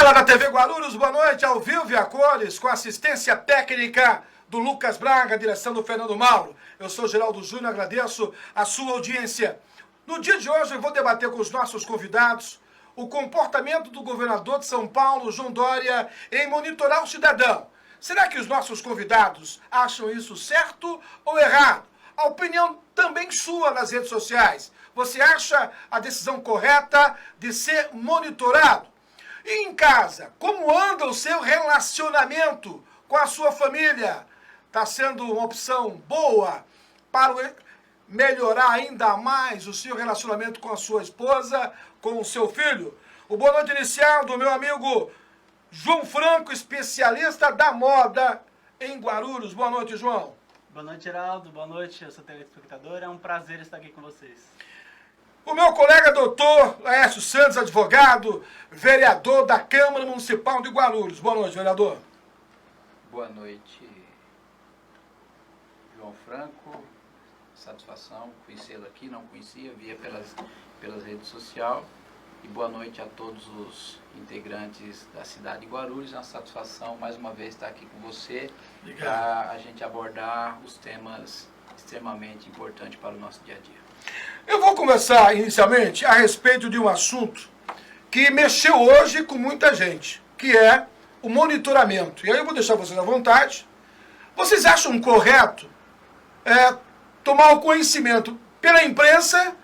Tela da TV Guarulhos, boa noite, ao vivo e a cores, com assistência técnica do Lucas Braga, direção do Fernando Mauro. Eu sou Geraldo Júnior, agradeço a sua audiência. No dia de hoje eu vou debater com os nossos convidados o comportamento do governador de São Paulo, João Dória, em monitorar o cidadão. Será que os nossos convidados acham isso certo ou errado? A opinião também sua nas redes sociais. Você acha a decisão correta de ser monitorado? E em casa, como anda o seu relacionamento com a sua família? Está sendo uma opção boa para melhorar ainda mais o seu relacionamento com a sua esposa, com o seu filho? O boa noite inicial do meu amigo João Franco, especialista da moda em Guarulhos. Boa noite, João. Boa noite, Geraldo. Boa noite, eu sou telespectador. É um prazer estar aqui com vocês. O meu colega doutor Laércio Santos, advogado, vereador da Câmara Municipal de Guarulhos. Boa noite, vereador. Boa noite, João Franco. Satisfação conhecê-lo aqui, não conhecia, via pelas redes sociais. E boa noite a todos os integrantes da cidade de Guarulhos. É uma satisfação mais uma vez estar aqui com você para a gente abordar os temas extremamente importantes para o nosso dia a dia. Eu vou começar inicialmente a respeito de um assunto que mexeu hoje com muita gente, que é o monitoramento. E aí eu vou deixar vocês à vontade. Vocês acham correto tomar o conhecimento pela imprensa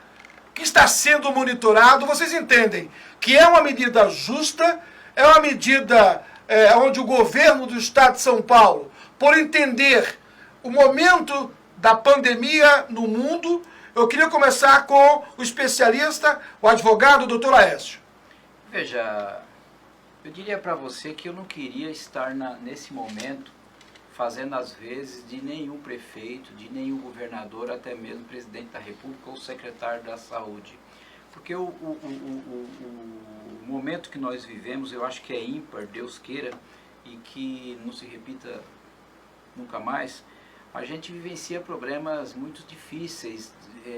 que está sendo monitorado? Vocês entendem que é uma medida justa, é uma medida onde o governo do estado de São Paulo, por entender o momento da pandemia no mundo. Eu queria começar com o especialista, o advogado, doutor Laércio. Veja, eu diria para você que eu não queria estar nesse momento fazendo as vezes de nenhum prefeito, de nenhum governador, até mesmo presidente da República ou secretário da Saúde. Porque o momento que nós vivemos, eu acho que é ímpar, Deus queira, e que não se repita nunca mais. A gente vivencia problemas muito difíceis,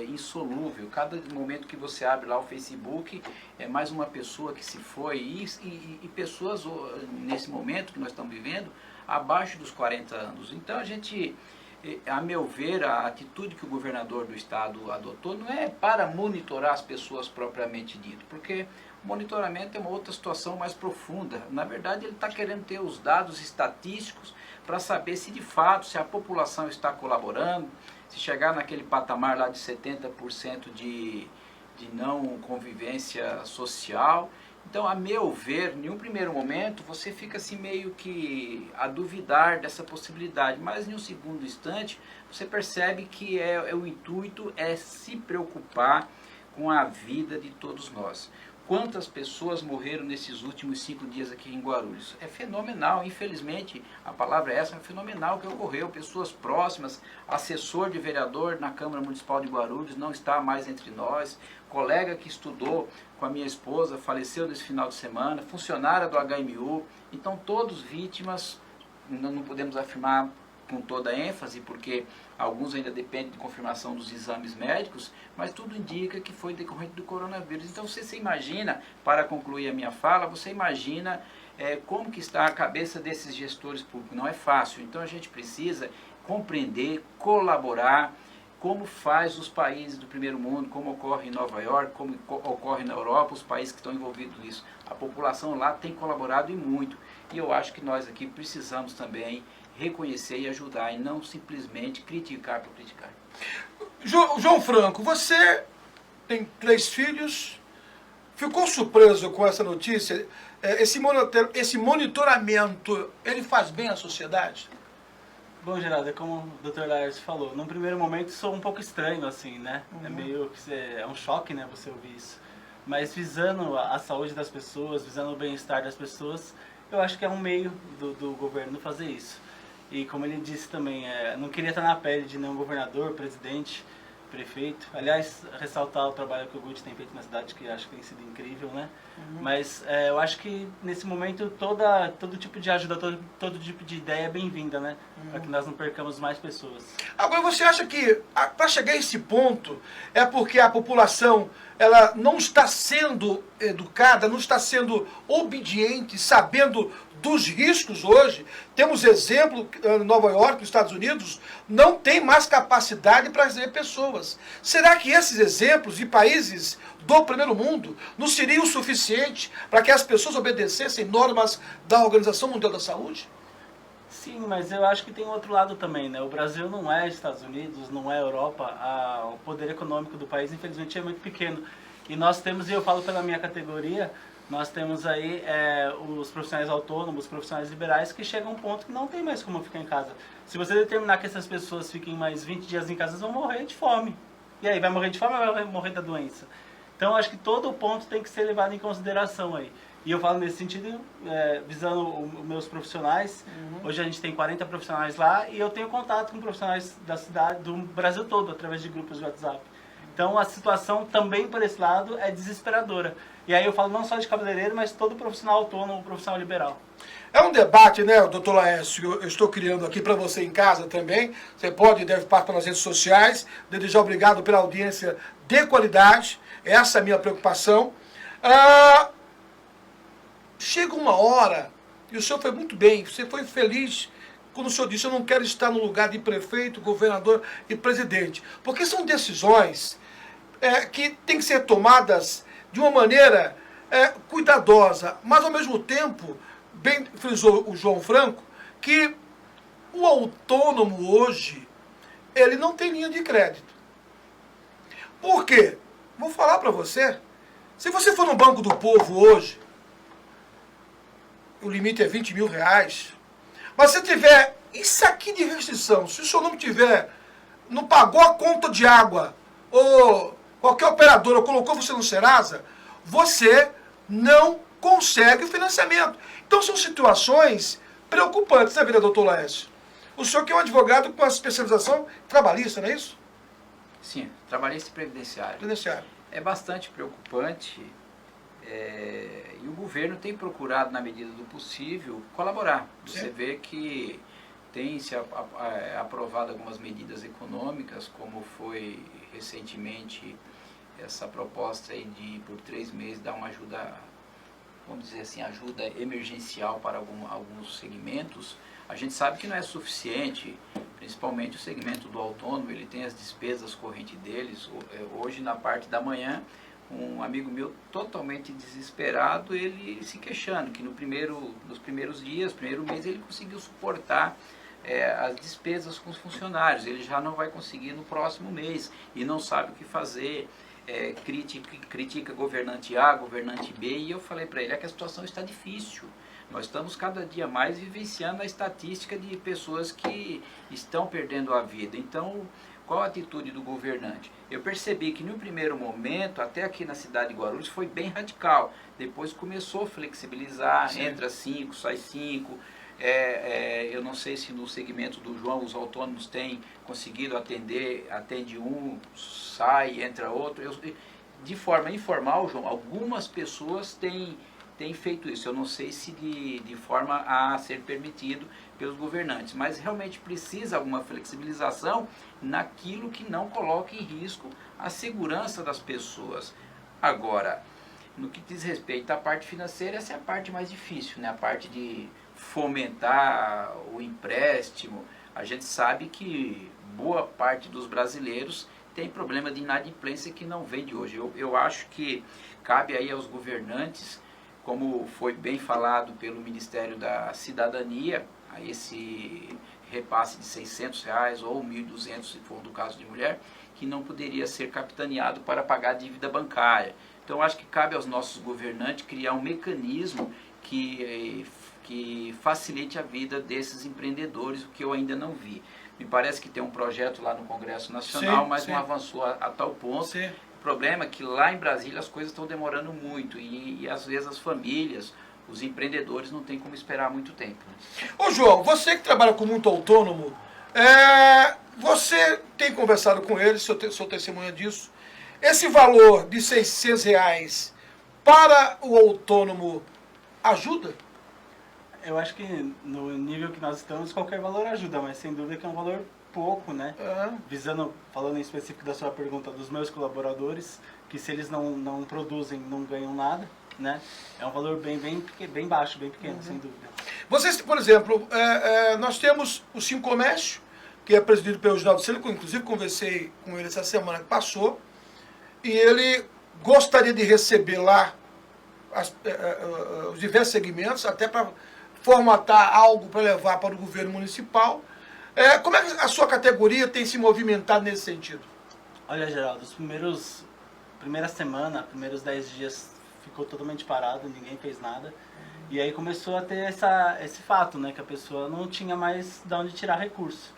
insolúvel. Cada momento que você abre lá o Facebook, é mais uma pessoa que se foi. E pessoas, nesse momento que nós estamos vivendo, abaixo dos 40 anos. Então, a gente, a meu ver, a atitude que o governador do estado adotou não é para monitorar as pessoas propriamente dito, porque o monitoramento é uma outra situação mais profunda. Na verdade, ele está querendo ter os dados estatísticos para saber se de fato, se a população está colaborando, se chegar naquele patamar lá de 70% de não convivência social. Então, a meu ver, em um primeiro momento, você fica assim meio que a duvidar dessa possibilidade, mas em um segundo instante, você percebe que o intuito é se preocupar com a vida de todos nós. Quantas pessoas morreram nesses últimos 5 dias aqui em Guarulhos? É fenomenal, infelizmente, a palavra é essa, é fenomenal o que ocorreu. Pessoas próximas, assessor de vereador na Câmara Municipal de Guarulhos não está mais entre nós, colega que estudou com a minha esposa faleceu nesse final de semana, funcionária do HMU, então todos vítimas, não podemos afirmar com toda a ênfase, porque alguns ainda dependem de confirmação dos exames médicos, mas tudo indica que foi decorrente do coronavírus. Então você imagina, para concluir a minha fala, você imagina como que está a cabeça desses gestores públicos. Não é fácil, então a gente precisa compreender, colaborar, como faz os países do primeiro mundo, como ocorre em Nova York, como ocorre na Europa, os países que estão envolvidos nisso. A população lá tem colaborado e muito, e eu acho que nós aqui precisamos também reconhecer e ajudar, e não simplesmente criticar por criticar. João Franco, você tem 3 filhos, ficou surpreso com essa notícia? Esse monitoramento, ele faz bem à sociedade? Bom, Geraldo, é como o Dr. Laércio falou, num primeiro momento sou um pouco estranho, assim, né? É um choque, né, você ouvir isso. Mas visando a saúde das pessoas, visando o bem-estar das pessoas, eu acho que é um meio do governo fazer isso. E como ele disse também, não queria estar na pele de nenhum governador, presidente, prefeito. Aliás, ressaltar o trabalho que o Guti tem feito na cidade, que acho que tem sido incrível, né? Mas eu acho que nesse momento todo tipo de ajuda, todo tipo de ideia é bem-vinda, né? Para que nós não percamos mais pessoas. Agora, você acha que para chegar a esse ponto é porque a população ela não está sendo educada, não está sendo obediente, sabendo dos riscos hoje? Temos exemplo, em Nova York, nos Estados Unidos, não tem mais capacidade para receber pessoas. Será que esses exemplos de países do primeiro mundo não seriam o suficiente para que as pessoas obedecessem normas da Organização Mundial da Saúde? Sim, mas eu acho que tem outro lado também, né? O Brasil não é Estados Unidos, não é Europa, o poder econômico do país, infelizmente, é muito pequeno. E nós temos, e eu falo pela minha categoria, nós temos aí os profissionais autônomos, os profissionais liberais, que chegam a um ponto que não tem mais como ficar em casa. Se você determinar que essas pessoas fiquem mais 20 dias em casa, elas vão morrer de fome. E aí, vai morrer de fome ou vai morrer da doença? Então, acho que todo ponto tem que ser levado em consideração aí. E eu falo nesse sentido, visando os meus profissionais. Hoje a gente tem 40 profissionais lá e eu tenho contato com profissionais da cidade, do Brasil todo, através de grupos de WhatsApp. Então a situação também por esse lado é desesperadora. E aí eu falo não só de cabeleireiro, mas todo profissional autônomo, profissional liberal. É um debate, né, doutor Laércio, eu estou criando aqui para você em casa também. Você pode e deve participar nas redes sociais. Desde já obrigado pela audiência de qualidade. Essa é a minha preocupação. Chega uma hora, e o senhor foi muito bem, você foi feliz quando o senhor disse: eu não quero estar no lugar de prefeito, governador e presidente. Porque são decisões que têm que ser tomadas de uma maneira cuidadosa, mas ao mesmo tempo, bem frisou o João Franco, que o autônomo hoje, ele não tem linha de crédito. Por quê? Vou falar para você. Se você for no Banco do Povo hoje, o limite é 20 mil reais, mas se tiver isso aqui de restrição, se o senhor não tiver, não pagou a conta de água, ou qualquer operadora colocou você no Serasa, você não consegue o financiamento. Então são situações preocupantes, né, doutor Laércio? O senhor que é um advogado com a especialização trabalhista, não é isso? Sim, trabalhista e previdenciário. Previdenciário. É bastante preocupante e o governo tem procurado, na medida do possível, colaborar. Você vê que tem se aprovado algumas medidas econômicas, como foi recentemente essa proposta aí de, por 3 meses, dar uma ajuda, vamos dizer assim, ajuda emergencial para alguns segmentos. A gente sabe que não é suficiente, principalmente o segmento do autônomo, ele tem as despesas correntes deles. Hoje, na parte da manhã, um amigo meu totalmente desesperado, ele se queixando que nos primeiros dias, primeiro mês, ele conseguiu suportar as despesas com os funcionários. Ele já não vai conseguir no próximo mês e não sabe o que fazer. Critica governante A, governante B, e eu falei para ele que a situação está difícil. Nós estamos cada dia mais vivenciando a estatística de pessoas que estão perdendo a vida. Então, qual a atitude do governante? Eu percebi que no primeiro momento, até aqui na cidade de Guarulhos, foi bem radical. Depois começou a flexibilizar, Sim. Entra 5, sai 5. Eu não sei se no segmento do João os autônomos têm conseguido atender, atende um, sai, entra outro. De forma informal, João, algumas pessoas têm feito isso. Eu não sei se de forma a ser permitido pelos governantes, mas realmente precisa alguma flexibilização naquilo que não coloque em risco a segurança das pessoas. Agora, no que diz respeito à parte financeira, essa é a parte mais difícil, né? A parte de fomentar o empréstimo. A gente sabe que boa parte dos brasileiros tem problema de inadimplência que não vem de hoje. Eu acho que cabe aí aos governantes, como foi bem falado pelo Ministério da Cidadania, a esse repasse de R$600 ou R$1.200, se for do caso de mulher, que não poderia ser capitaneado para pagar a dívida bancária. Então, acho que cabe aos nossos governantes criar um mecanismo que facilite a vida desses empreendedores, o que eu ainda não vi. Me parece que tem um projeto lá no Congresso Nacional, mas não avançou a tal ponto. Sim. O problema é que lá em Brasília as coisas estão demorando muito e às vezes as famílias, os empreendedores não têm como esperar muito tempo. Ô João, você que trabalha com muito autônomo, Você tem conversado com eles, sou testemunha disso. Esse valor de R$ 600 para o autônomo ajuda? Eu acho que no nível que nós estamos, qualquer valor ajuda, mas sem dúvida que é um valor pouco, né? Falando em específico da sua pergunta dos meus colaboradores, que se eles não produzem, não ganham nada, né? É um valor bem baixo, bem pequeno, sem dúvida. Vocês, por exemplo, nós temos o Sim Comércio, que é presidido pelo Ginaldo Celico, inclusive conversei com ele essa semana que passou, e ele gostaria de receber lá os diversos segmentos, até para formatar algo para levar para o governo municipal. Como é que a sua categoria tem se movimentado nesse sentido? Olha, Geraldo, primeiros 10 dias ficou totalmente parado, ninguém fez nada. E aí começou a ter esse fato, né, que a pessoa não tinha mais de onde tirar recurso.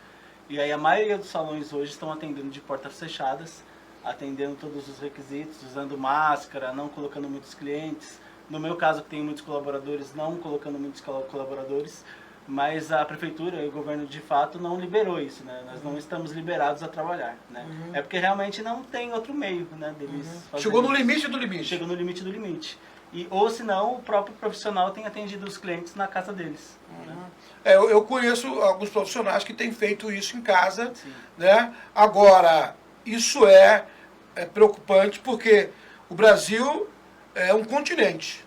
E aí a maioria dos salões hoje estão atendendo de portas fechadas, atendendo todos os requisitos, usando máscara, não colocando muitos clientes. No meu caso, que tenho muitos colaboradores, não colocando muitos colaboradores, mas a prefeitura e o governo de fato não liberou isso, né? Nós não estamos liberados a trabalhar, né? É porque realmente não tem outro meio, né, deles Chegou no limite do limite. Chegou no limite do limite. Ou senão o próprio profissional tem atendido os clientes na casa deles. Né? Eu conheço alguns profissionais que têm feito isso em casa, né? Agora, isso é preocupante porque o Brasil é um continente,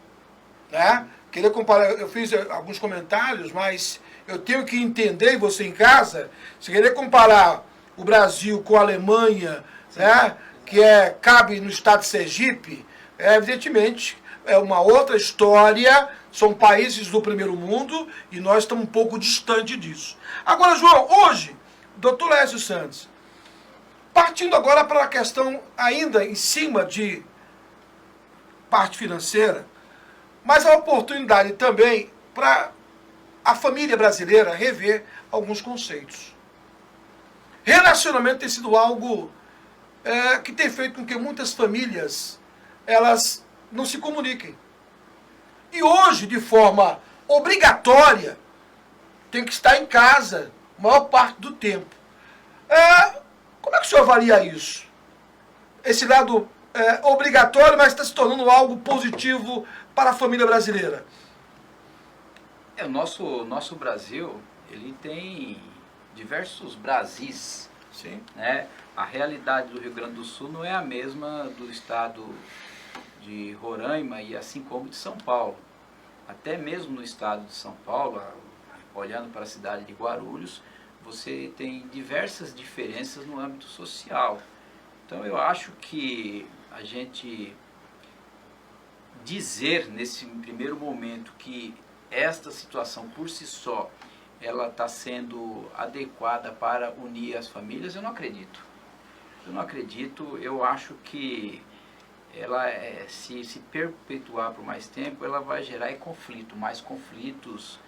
né? Queria comparar, eu fiz alguns comentários, mas eu tenho que entender, e você em casa, se querer comparar o Brasil com a Alemanha, né, que cabe no estado de Sergipe, evidentemente é uma outra história, são países do primeiro mundo e nós estamos um pouco distante disso. Agora, João, hoje, Dr. Laércio Santos, partindo agora para a questão ainda em cima de parte financeira, mas a oportunidade também para a família brasileira rever alguns conceitos. Relacionamento tem sido algo que tem feito com que muitas famílias elas não se comuniquem. E hoje, de forma obrigatória, tem que estar em casa a maior parte do tempo. Como é que o senhor avalia isso? Esse lado obrigatório, mas está se tornando algo positivo para a família brasileira. O nosso Brasil, ele tem diversos Brasis. Sim. Né? A realidade do Rio Grande do Sul não é a mesma do estado de Roraima e assim como de São Paulo. Até mesmo no estado de São Paulo, olhando para a cidade de Guarulhos, você tem diversas diferenças no âmbito social. Então eu acho que a gente dizer nesse primeiro momento que esta situação por si só ela está sendo adequada para unir as famílias, eu não acredito. Eu acho que ela se perpetuar por mais tempo, ela vai gerar mais conflitos.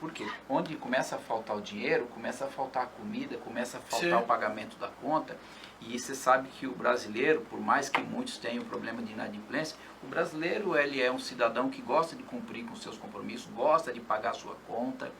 Por quê? Onde começa a faltar o dinheiro, começa a faltar a comida, começa a faltar o pagamento da conta. E você sabe que o brasileiro, por mais que muitos tenham problema de inadimplência, o brasileiro ele é um cidadão que gosta de cumprir com seus compromissos, gosta de pagar a sua conta.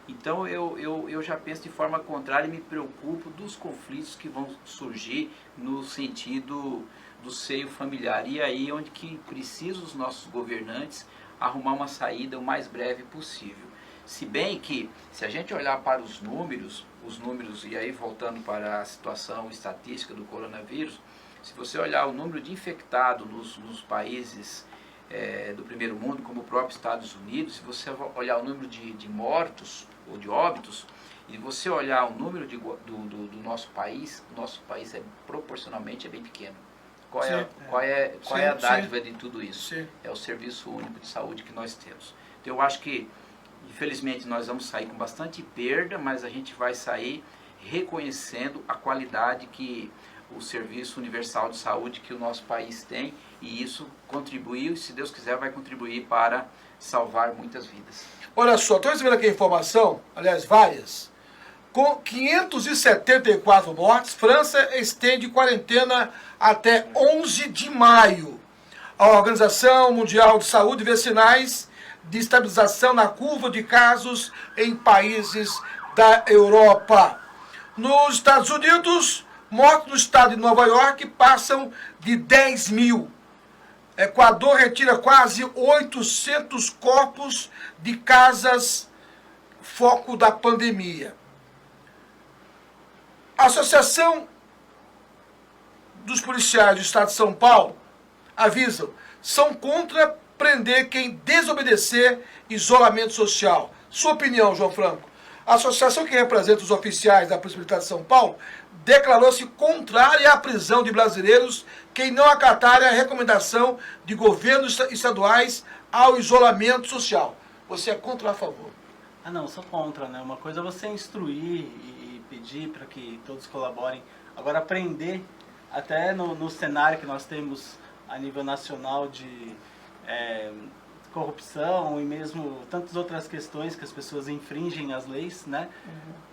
Então eu já penso de forma contrária e me preocupo dos conflitos que vão surgir no sentido do seio familiar. E aí onde que precisam os nossos governantes arrumar uma saída o mais breve possível. Se bem que, se a gente olhar para os números, e aí voltando para a situação estatística do coronavírus, se você olhar o número de infectados nos países do primeiro mundo, como o próprio Estados Unidos, se você olhar o número de mortos ou de óbitos, e você olhar o número do nosso país proporcionalmente bem pequeno. Qual é a dádiva de tudo isso? Sim. É o Serviço Único de Saúde que nós temos. Então eu acho que, infelizmente, nós vamos sair com bastante perda, mas a gente vai sair reconhecendo a qualidade que o Serviço Universal de Saúde que o nosso país tem, e isso contribuiu, e se Deus quiser vai contribuir para salvar muitas vidas. Olha só, estou recebendo aqui a informação, aliás, várias. Com 574 mortes, França estende quarentena até 11 de maio. A Organização Mundial de Saúde vê sinais de estabilização na curva de casos em países da Europa. Nos Estados Unidos, mortos no estado de Nova York passam de 10 mil. Equador retira quase 800 corpos de casas foco da pandemia. A Associação dos Policiais do Estado de São Paulo avisam, são contra prender quem desobedecer isolamento social. Sua opinião, João Franco? A associação que representa os oficiais da Polícia Militar de São Paulo declarou-se contrária à prisão de brasileiros que não acatarem a recomendação de governos estaduais ao isolamento social. Você é contra ou a favor? Ah, não, sou contra, né? Uma coisa é você instruir e pedir para que todos colaborem. Agora, aprender, até no cenário que nós temos a nível nacional de corrupção e mesmo tantas outras questões que as pessoas infringem as leis, né?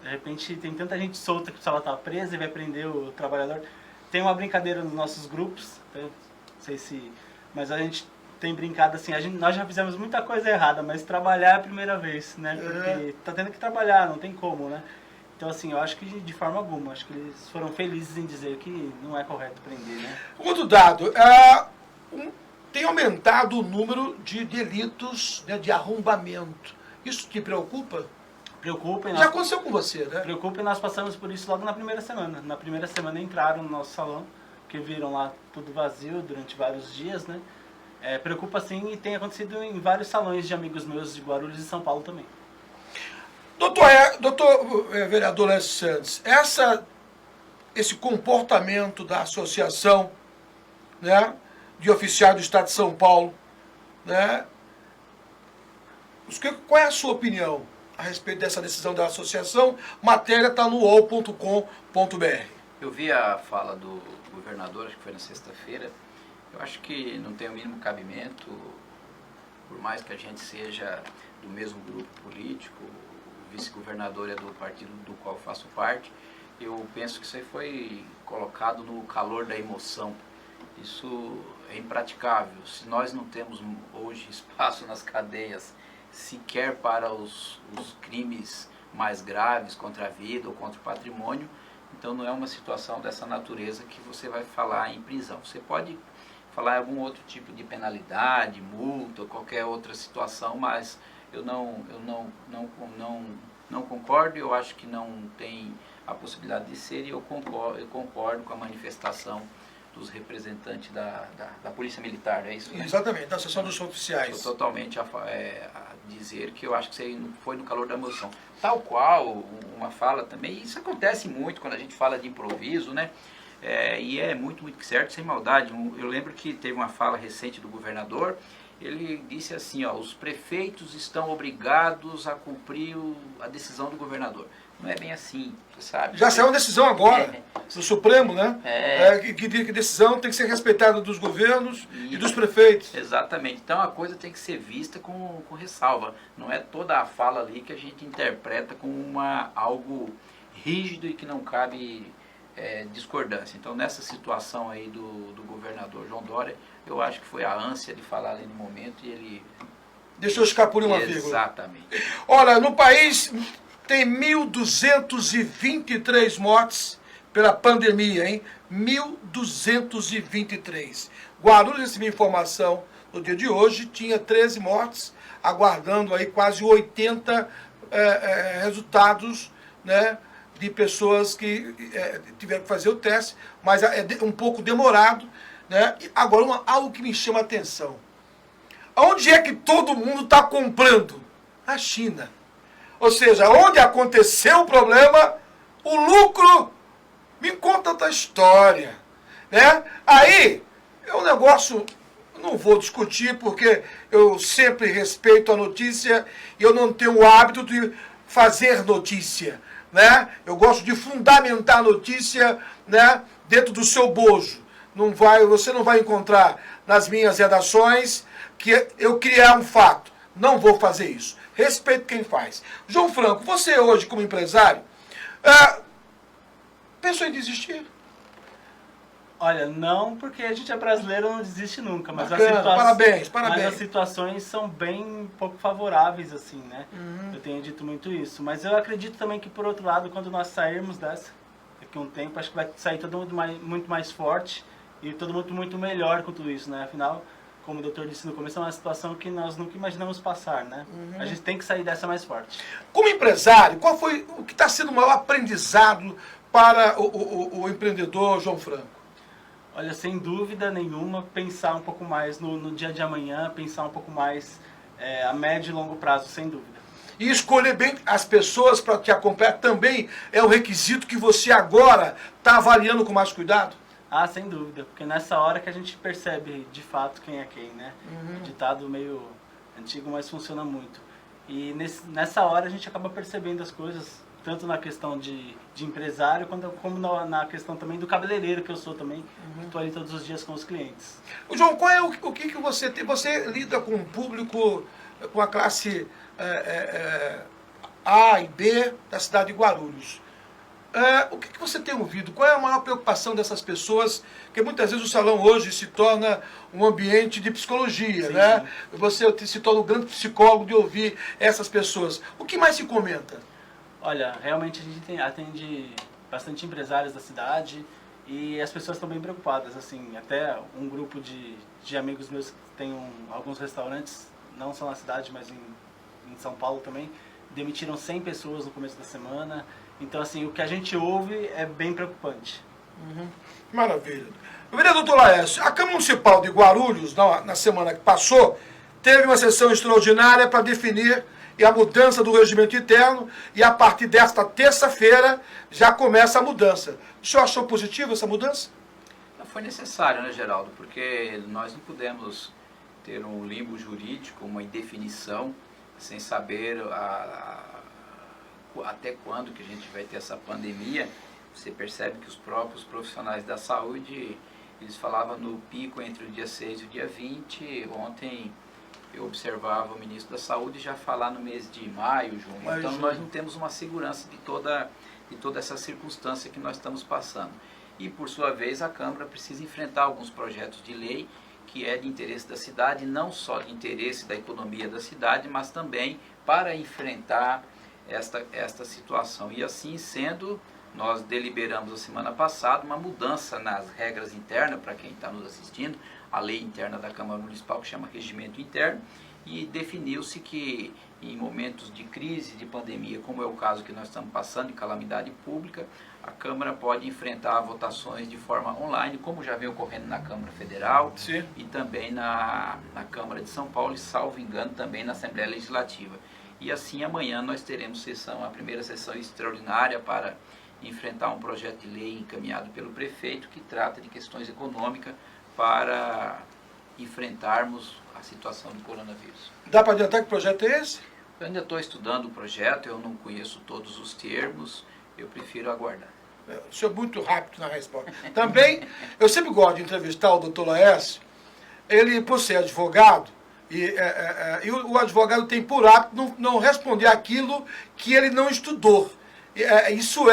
De repente tem tanta gente solta que precisava estar presa e vai prender o trabalhador. Tem uma brincadeira nos nossos grupos, não sei se... Mas a gente tem brincado assim, nós já fizemos muita coisa errada, mas trabalhar é a primeira vez, né? Porque tá tendo que trabalhar, não tem como, né? Então assim, eu acho que de forma alguma, acho que eles foram felizes em dizer que não é correto prender, né? Outro dado, tem aumentado o número de delitos, né, de arrombamento. Isso te preocupa? Preocupa. Já aconteceu com você, né? Preocupa, e nós passamos por isso logo na primeira semana. Na primeira semana entraram no nosso salão, porque viram lá tudo vazio durante vários dias, né? Preocupa sim, e tem acontecido em vários salões de amigos meus de Guarulhos e São Paulo também. Doutor vereador Lécio Santos, esse comportamento da associação, né, de oficiais do Estado de São Paulo, né, qual é a sua opinião a respeito dessa decisão da associação? Matéria está no uol.com.br. Eu vi a fala do governador, acho que foi na sexta-feira. Eu acho que não tem o mínimo cabimento, por mais que a gente seja do mesmo grupo político, o vice-governador é do partido do qual faço parte. Eu penso que isso aí foi colocado no calor da emoção. Isso é impraticável. Se nós não temos hoje espaço nas cadeias sequer para os crimes mais graves contra a vida ou contra o patrimônio, então não é uma situação dessa natureza que você vai falar em prisão. Você pode falar em algum outro tipo de penalidade, multa ou qualquer outra situação, mas eu não concordo, eu acho que não tem a possibilidade de ser, e eu concordo com a manifestação dos representantes da Polícia Militar, é isso? Né? Exatamente, da Associação dos Oficiais. Estou totalmente a dizer que eu acho que isso aí foi no calor da emoção. Tal qual, uma fala também, isso acontece muito quando a gente fala de improviso, né? E é muito certo, sem maldade. Eu lembro que teve uma fala recente do governador, ele disse assim, ó, os prefeitos estão obrigados a cumprir a decisão do governador. Não é bem assim, você sabe. Já saiu uma decisão agora, do Supremo, né? Que diz que a decisão tem que ser respeitada dos governos e dos prefeitos. Exatamente. Então a coisa tem que ser vista com ressalva. Não é toda a fala ali que a gente interpreta como algo rígido e que não cabe discordância. Então nessa situação aí do governador João Dória, eu acho que foi a ânsia de falar ali no momento e ele... Deixou escapulir uma vírgula. Exatamente. Olha, no país tem 1.223 mortes pela pandemia, hein? 1.223. Guarulhos recebeu informação no dia de hoje, tinha 13 mortes, aguardando aí quase 80 resultados, né, de pessoas que tiveram que fazer o teste, mas é um pouco demorado, né? Agora, algo que me chama a atenção. Onde é que todo mundo está comprando? A China. Ou seja, onde aconteceu o problema, o lucro, me conta outra história, né? Aí, é um negócio, não vou discutir, porque eu sempre respeito a notícia e eu não tenho o hábito de fazer notícia, né? Eu gosto de fundamentar a notícia, né, dentro do seu bojo. Você não vai encontrar nas minhas redações que eu criar um fato. Não vou fazer isso. Respeito quem faz. João Franco, você hoje como empresário, pensou em desistir? Olha, não, porque a gente é brasileiro, não desiste nunca, mas, Bacana, parabéns, parabéns. Mas as situações são bem pouco favoráveis, assim, né? Uhum. Eu tenho dito muito isso. Mas eu acredito também que, por outro lado, quando nós sairmos dessa, daqui a um tempo, acho que vai sair todo mundo muito mais forte e todo mundo muito melhor com tudo isso, né? Afinal, como o doutor disse no começo, é uma situação que nós nunca imaginamos passar, né? A gente tem que sair dessa mais forte. Como empresário, qual foi o que está sendo o maior aprendizado para o empreendedor João Franco? Olha, sem dúvida nenhuma, pensar um pouco mais no dia de amanhã, pensar um pouco mais a médio e longo prazo, sem dúvida. E escolher bem as pessoas para te acompanhar também é um requisito que você agora está avaliando com mais cuidado? Ah, sem dúvida, porque nessa hora que a gente percebe de fato quem é quem, né? Um ditado meio antigo, mas funciona muito. E nessa hora a gente acaba percebendo as coisas, tanto na questão de empresário, como na questão também do cabeleireiro, que eu sou também, que estou ali todos os dias com os clientes. João, qual é o que você tem? Você lida com um público, com a classe A e B da cidade de Guarulhos. O que você tem ouvido? Qual é a maior preocupação dessas pessoas? Porque muitas vezes o salão hoje se torna um ambiente de psicologia, Sim, né? sim. Você se torna um grande psicólogo de ouvir essas pessoas. O que mais se comenta? Olha, realmente a gente atende bastante empresários da cidade e as pessoas estão bem preocupadas, assim, até um grupo de amigos meus que tem alguns restaurantes, não só na cidade, mas em São Paulo também, demitiram 100 pessoas no começo da semana. Então, assim, o que a gente ouve é bem preocupante. Maravilha. Vereador doutor Laércio, a Câmara Municipal de Guarulhos, na semana que passou, teve uma sessão extraordinária para definir a mudança do regimento interno e a partir desta terça-feira já começa a mudança. O senhor achou positivo essa mudança? Foi necessário, né, Geraldo? Porque nós não podemos ter um limbo jurídico, uma indefinição, sem saber até quando que a gente vai ter essa pandemia. Você percebe que os próprios profissionais da saúde, eles falavam no pico entre o dia 6 e o dia 20. Ontem eu observava o ministro da Saúde já falar no mês de maio, junho. Então nós não temos uma segurança de toda essa circunstância que nós estamos passando. E por sua vez a Câmara precisa enfrentar alguns projetos de lei que é de interesse da cidade, não só de interesse da economia da cidade, mas também para enfrentar esta situação. E assim sendo, nós deliberamos a semana passada uma mudança nas regras internas, para quem está nos assistindo, a lei interna da Câmara Municipal, que chama Regimento Interno, e definiu-se que em momentos de crise, de pandemia, como é o caso que nós estamos passando, de calamidade pública, a Câmara pode enfrentar votações de forma online, como já vem ocorrendo na Câmara Federal. Sim. E também na Câmara de São Paulo e, salvo engano, também na Assembleia Legislativa. E assim amanhã nós teremos a primeira sessão extraordinária para enfrentar um projeto de lei encaminhado pelo prefeito que trata de questões econômicas para enfrentarmos a situação do coronavírus. Dá para adiantar que projeto é esse? Eu ainda estou estudando o projeto, eu não conheço todos os termos, eu prefiro aguardar. O senhor é muito rápido na resposta. Também, eu sempre gosto de entrevistar o doutor Laércio, ele, por ser advogado, e o advogado tem por hábito não responder aquilo que ele não estudou. Isso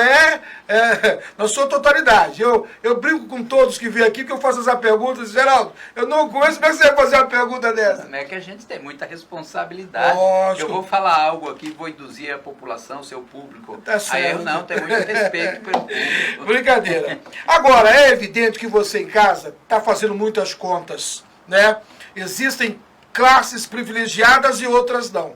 na sua totalidade. Eu brinco com todos que vêm aqui, que eu faço essa pergunta, Geraldo, eu não conheço, como é que você vai fazer uma pergunta dessa? Não é que a gente tem muita responsabilidade. Lógico. Eu vou falar algo aqui, vou induzir a população, seu público. Tá certo. Aí eu não, tenho muito respeito pelo público. Brincadeira. Agora, é evidente que você em casa está fazendo muitas contas, né? Existem classes privilegiadas e outras não.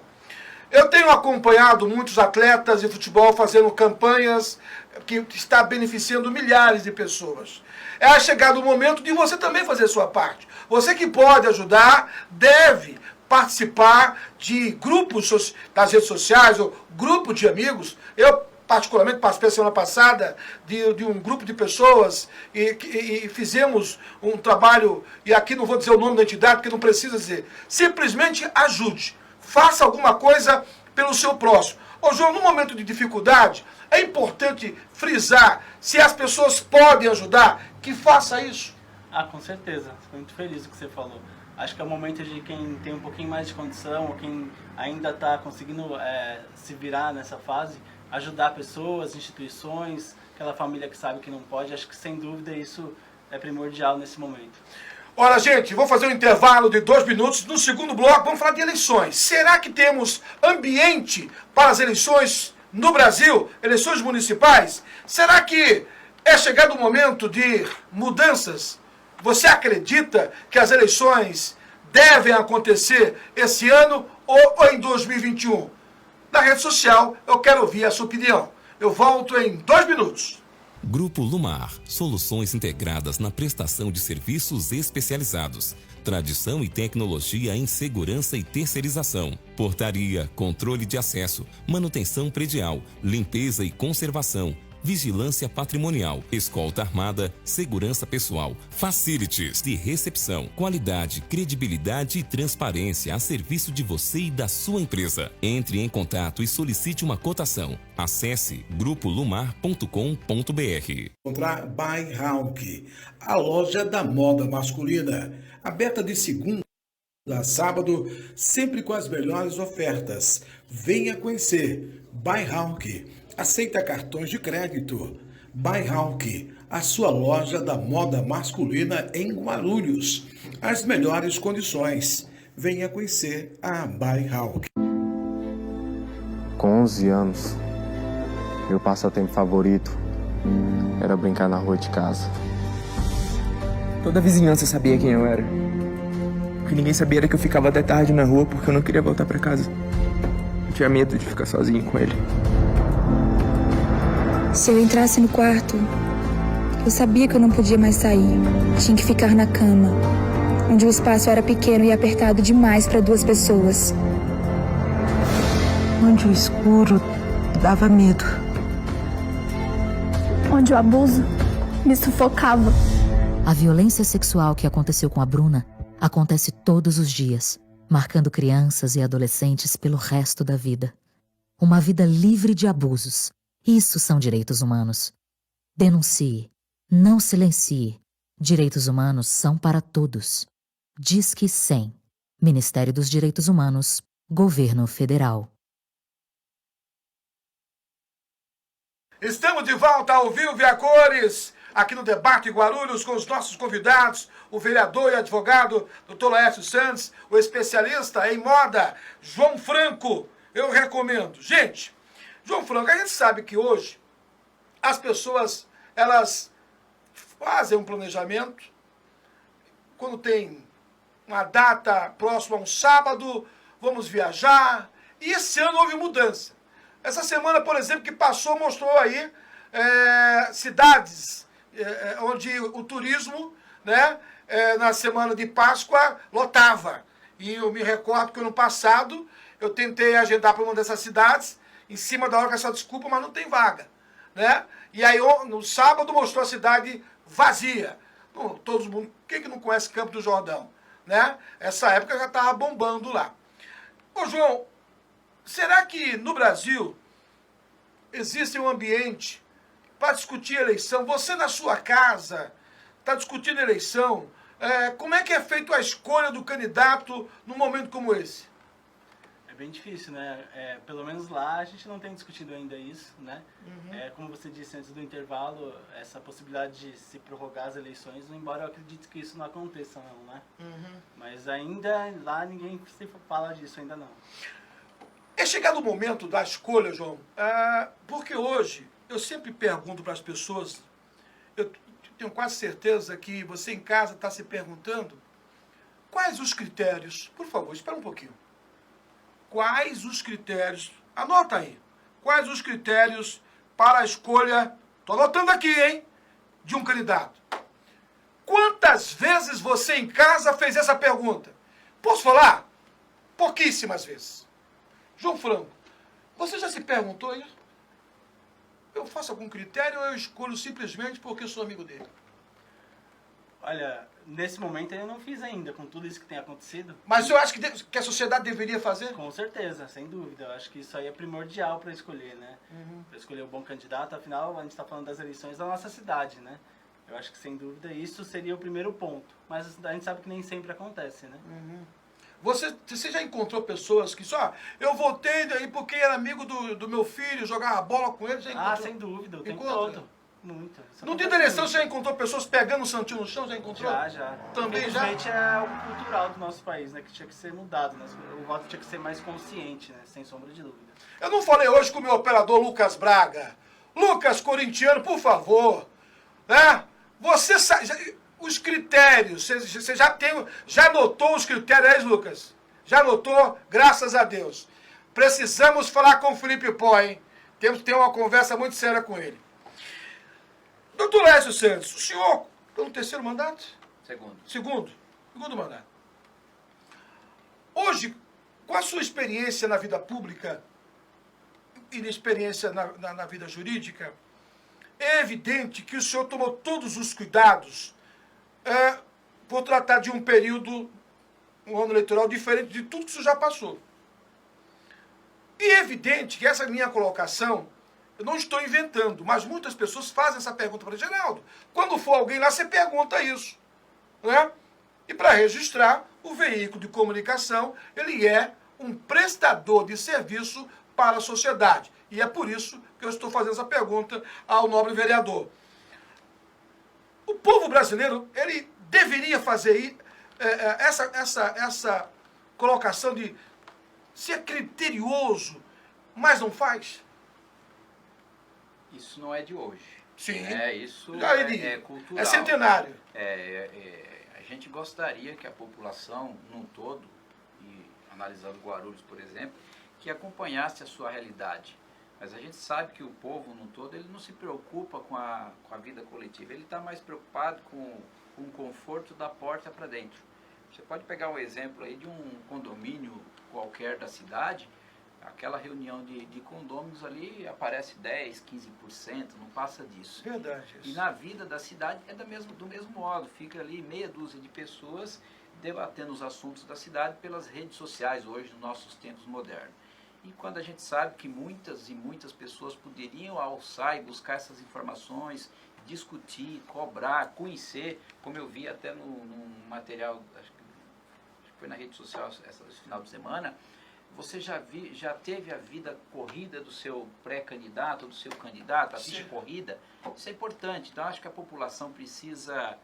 Eu tenho acompanhado muitos atletas de futebol fazendo campanhas que está beneficiando milhares de pessoas. É chegado o momento de você também fazer a sua parte. Você que pode ajudar, deve participar de grupos das redes sociais, ou grupo de amigos. Eu, particularmente, participei semana passada de um grupo de pessoas e fizemos um trabalho, e aqui não vou dizer o nome da entidade, porque não precisa dizer. Simplesmente ajude. Faça alguma coisa pelo seu próximo. Ô João, no momento de dificuldade, é importante frisar, se as pessoas podem ajudar, que faça isso. Ah, com certeza. Fico muito feliz do que você falou. Acho que é o momento de quem tem um pouquinho mais de condição, ou quem ainda está conseguindo se virar nessa fase, ajudar pessoas, instituições, aquela família que sabe que não pode. Acho que sem dúvida isso é primordial nesse momento. Olha, gente, vou fazer um intervalo de 2 minutos. No segundo bloco, vamos falar de eleições. Será que temos ambiente para as eleições no Brasil? Eleições municipais? Será que é chegado o momento de mudanças? Você acredita que as eleições devem acontecer esse ano ou em 2021? Na rede social, eu quero ouvir a sua opinião. Eu volto em 2 minutos. Grupo Lumar, soluções integradas na prestação de serviços especializados, tradição e tecnologia em segurança e terceirização, portaria, controle de acesso, manutenção predial, limpeza e conservação, vigilância patrimonial, escolta armada, segurança pessoal, facilities de recepção, qualidade, credibilidade e transparência a serviço de você e da sua empresa. Entre em contato e solicite uma cotação. Acesse grupolumar.com.br. Encontrar By Hawk, a loja da moda masculina, aberta de segunda a sábado, sempre com as melhores ofertas. Venha conhecer By Hawk. Aceita cartões de crédito. By Hawk, a sua loja da moda masculina em Guarulhos. As melhores condições. Venha conhecer a By Hawk. Com 11 anos, meu passatempo favorito era brincar na rua de casa. Toda a vizinhança sabia quem eu era. O que ninguém sabia era que eu ficava até tarde na rua porque eu não queria voltar pra casa. Eu tinha medo de ficar sozinho com ele. Se eu entrasse no quarto, eu sabia que eu não podia mais sair. Tinha que ficar na cama, onde o espaço era pequeno e apertado demais para 2 pessoas. Onde o escuro dava medo. Onde o abuso me sufocava. A violência sexual que aconteceu com a Bruna acontece todos os dias, marcando crianças e adolescentes pelo resto da vida. Uma vida livre de abusos. Isso são direitos humanos. Denuncie. Não silencie. Direitos humanos são para todos. Disque 100. Ministério dos Direitos Humanos. Governo Federal. Estamos de volta ao vivo e a cores, aqui no Debate Guarulhos, com os nossos convidados, o vereador e advogado Dr. Laércio Santos, o especialista em moda, João Franco. Eu recomendo. Gente, João Franco, a gente sabe que hoje as pessoas, elas fazem um planejamento, quando tem uma data próxima a um sábado, vamos viajar, e esse ano houve mudança. Essa semana, por exemplo, que passou, mostrou aí cidades onde o turismo, né, na semana de Páscoa, lotava. E eu me recordo que ano passado eu tentei agendar para uma dessas cidades, em cima da hora com essa desculpa, mas não tem vaga, né? E aí no sábado mostrou a cidade vazia. Todo mundo, quem que não conhece Campo do Jordão, né? Essa época já estava bombando lá. Ô João, será que no Brasil existe um ambiente para discutir eleição? Você na sua casa está discutindo eleição? Como é que é feita a escolha do candidato num momento como esse? É bem difícil, né? Pelo menos lá a gente não tem discutido ainda isso, né? Como você disse antes do intervalo, essa possibilidade de se prorrogar as eleições, embora eu acredite que isso não aconteça não, né? Mas ainda lá ninguém se fala disso, ainda não. É chegado o momento da escolha, João, porque hoje eu sempre pergunto para as pessoas, eu tenho quase certeza que você em casa está se perguntando, quais os critérios, por favor, espera um pouquinho. Quais os critérios, anota aí, quais os critérios para a escolha, estou anotando aqui, hein, de um candidato. Quantas vezes você em casa fez essa pergunta? Posso falar? Pouquíssimas vezes. João Franco, você já se perguntou isso? Eu faço algum critério ou eu escolho simplesmente porque eu sou amigo dele? Olha, nesse momento eu não fiz ainda, com tudo isso que tem acontecido. Mas eu acho que a sociedade deveria fazer? Com certeza, sem dúvida. Eu acho que isso aí é primordial para escolher, né? Para escolher o bom candidato, afinal a gente está falando das eleições da nossa cidade, né? Eu acho que sem dúvida isso seria o primeiro ponto. Mas a gente sabe que nem sempre acontece, né? Você já encontrou pessoas que só, eu votei daí porque era amigo do meu filho, jogava bola com ele, já encontrou? Sem dúvida, o tempo todo. Muita. No dia da eleição, você já encontrou pessoas pegando o santinho no chão? Já encontrou? Já. Também já? Infelizmente é algo cultural do nosso país, né? Que tinha que ser mudado, né? O voto tinha que ser mais consciente, né? Sem sombra de dúvida. Eu não falei hoje com o meu operador Lucas Braga. Lucas, corintiano, por favor. Né? Você sabe... Os critérios, você já anotou os critérios, Lucas? Já anotou? Graças a Deus. Precisamos falar com o Felipe Pó, hein? Temos que ter uma conversa muito séria com ele. Doutor Lécio Santos, o senhor está no terceiro mandato? Segundo mandato. Hoje, com a sua experiência na vida pública e na experiência na vida jurídica, é evidente que o senhor tomou todos os cuidados por tratar de um período, um ano eleitoral diferente de tudo que o senhor já passou. E é evidente que essa minha colocação, eu não estou inventando, mas muitas pessoas fazem essa pergunta para o Geraldo. Quando for alguém lá, você pergunta isso. Né? E para registrar, o veículo de comunicação, ele é um prestador de serviço para a sociedade. E é por isso que eu estou fazendo essa pergunta ao nobre vereador. O povo brasileiro, ele deveria fazer essa colocação de ser criterioso, mas não faz? Isso não é de hoje. Sim. Isso é cultural. É centenário. A gente gostaria que a população, num todo, e analisando Guarulhos, por exemplo, que acompanhasse a sua realidade. Mas a gente sabe que o povo, no todo, ele não se preocupa com a vida coletiva. Ele está mais preocupado com o conforto da porta para dentro. Você pode pegar um exemplo aí de um condomínio qualquer da cidade, aquela reunião de condôminos ali aparece 10%, 15%, não passa disso. Verdade. Isso. E na vida da cidade é do mesmo modo, fica ali meia dúzia de pessoas debatendo os assuntos da cidade pelas redes sociais hoje, nos nossos tempos modernos. E quando a gente sabe que muitas e muitas pessoas poderiam alçar e buscar essas informações, discutir, cobrar, conhecer, como eu vi até num material, acho que foi na rede social esse final de semana, você já teve a vida corrida do seu pré-candidato, do seu candidato, a vida corrida? Isso é importante. Então, acho que a população precisa,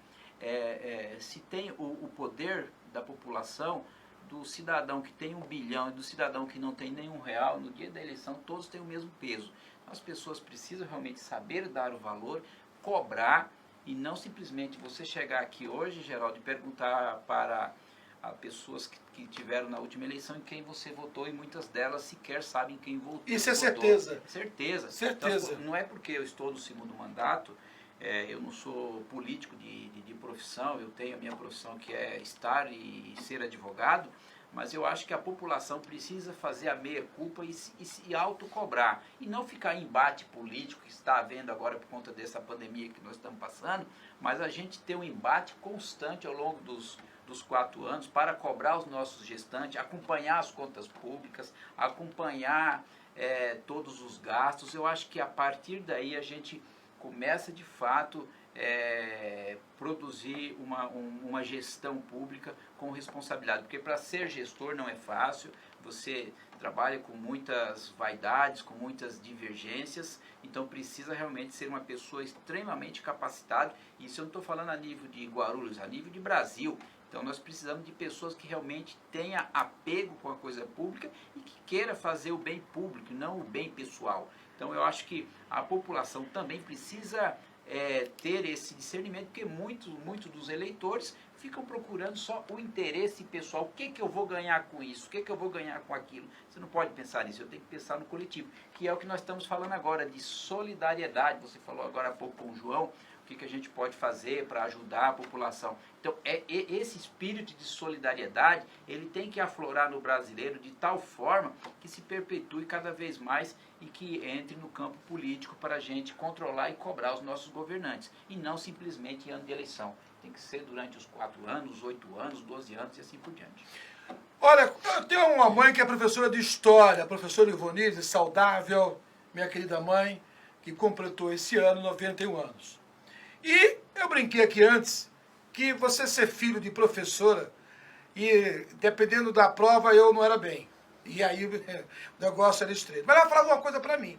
se tem o poder da população, do cidadão que tem 1 bilhão e do cidadão que não tem nenhum real, no dia da eleição, todos têm o mesmo peso. As pessoas precisam realmente saber dar o valor, cobrar, e não simplesmente você chegar aqui hoje, Geraldo, e perguntar para as pessoas que tiveram na última eleição em quem você votou, e muitas delas sequer sabem quem votou. Isso é certeza. Certeza. Certeza. Então, não é porque eu estou no segundo mandato, eu não sou político de profissão, eu tenho a minha profissão que é estar e ser advogado, mas eu acho que a população precisa fazer a meia-culpa e autocobrar, e não ficar em embate político que está havendo agora por conta dessa pandemia que nós estamos passando, mas a gente ter um embate constante ao longo dos 4 anos para cobrar os nossos gestantes, acompanhar as contas públicas, acompanhar todos os gastos. Eu acho que a partir daí a gente começa de fato produzir uma gestão pública com responsabilidade, porque para ser gestor não é fácil, você trabalha com muitas vaidades, com muitas divergências, então precisa realmente ser uma pessoa extremamente capacitada. Isso eu não estou falando a nível de Guarulhos, a nível de Brasil. Então nós precisamos de pessoas que realmente tenham apego com a coisa pública e que queira fazer o bem público, não o bem pessoal. Então eu acho que a população também precisa ter esse discernimento, porque muitos dos eleitores ficam procurando só o interesse pessoal. O que eu vou ganhar com isso? O que eu vou ganhar com aquilo? Você não pode pensar nisso, eu tenho que pensar no coletivo, que é o que nós estamos falando agora, de solidariedade. Você falou agora há pouco com o João, o que a gente pode fazer para ajudar a população. Então, esse espírito de solidariedade, ele tem que aflorar no brasileiro de tal forma que se perpetue cada vez mais e que entre no campo político para a gente controlar e cobrar os nossos governantes, e não simplesmente em ano de eleição. Tem que ser durante os 4 anos, 8 anos, 12 anos e assim por diante. Olha, eu tenho uma mãe que é professora de História, a professora Ivonise, saudável, minha querida mãe, que completou esse ano 91 anos. E eu brinquei aqui antes que você ser filho de professora, e dependendo da prova eu não era bem. E aí o negócio era estreito. Mas ela falava uma coisa para mim.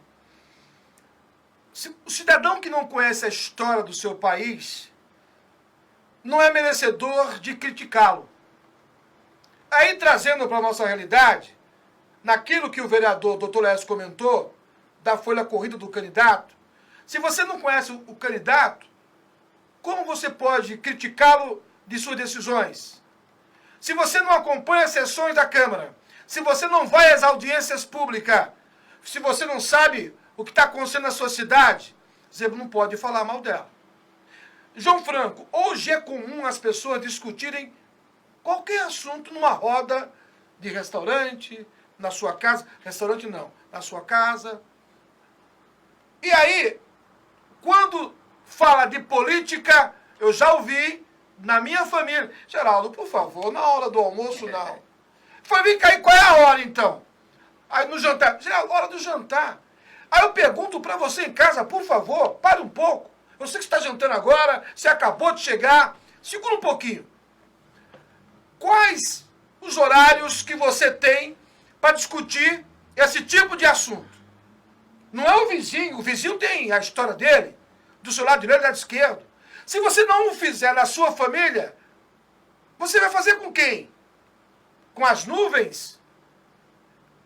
O cidadão que não conhece a história do seu país não é merecedor de criticá-lo. Aí, trazendo para a nossa realidade, naquilo que o vereador Dr. Lécio comentou, da folha corrida do candidato, se você não conhece o candidato, como você pode criticá-lo de suas decisões? Se você não acompanha as sessões da Câmara, se você não vai às audiências públicas, se você não sabe o que está acontecendo na sua cidade, você não pode falar mal dela. João Franco, hoje é comum as pessoas discutirem qualquer assunto numa roda de restaurante, na sua casa, restaurante não, na sua casa. E aí, quando fala de política, eu já ouvi na minha família, Geraldo, por favor, na hora do almoço não. Falei, vem cá, e qual é a hora então? Aí no jantar, Geraldo, hora do jantar. Aí eu pergunto para você em casa, por favor, pare um pouco. Eu sei que você está jantando agora, você acabou de chegar, segura um pouquinho. Quais os horários que você tem para discutir esse tipo de assunto? Não é o vizinho tem a história dele, do seu lado direito e do lado esquerdo. Se você não o fizer na sua família, você vai fazer com quem? Com as nuvens?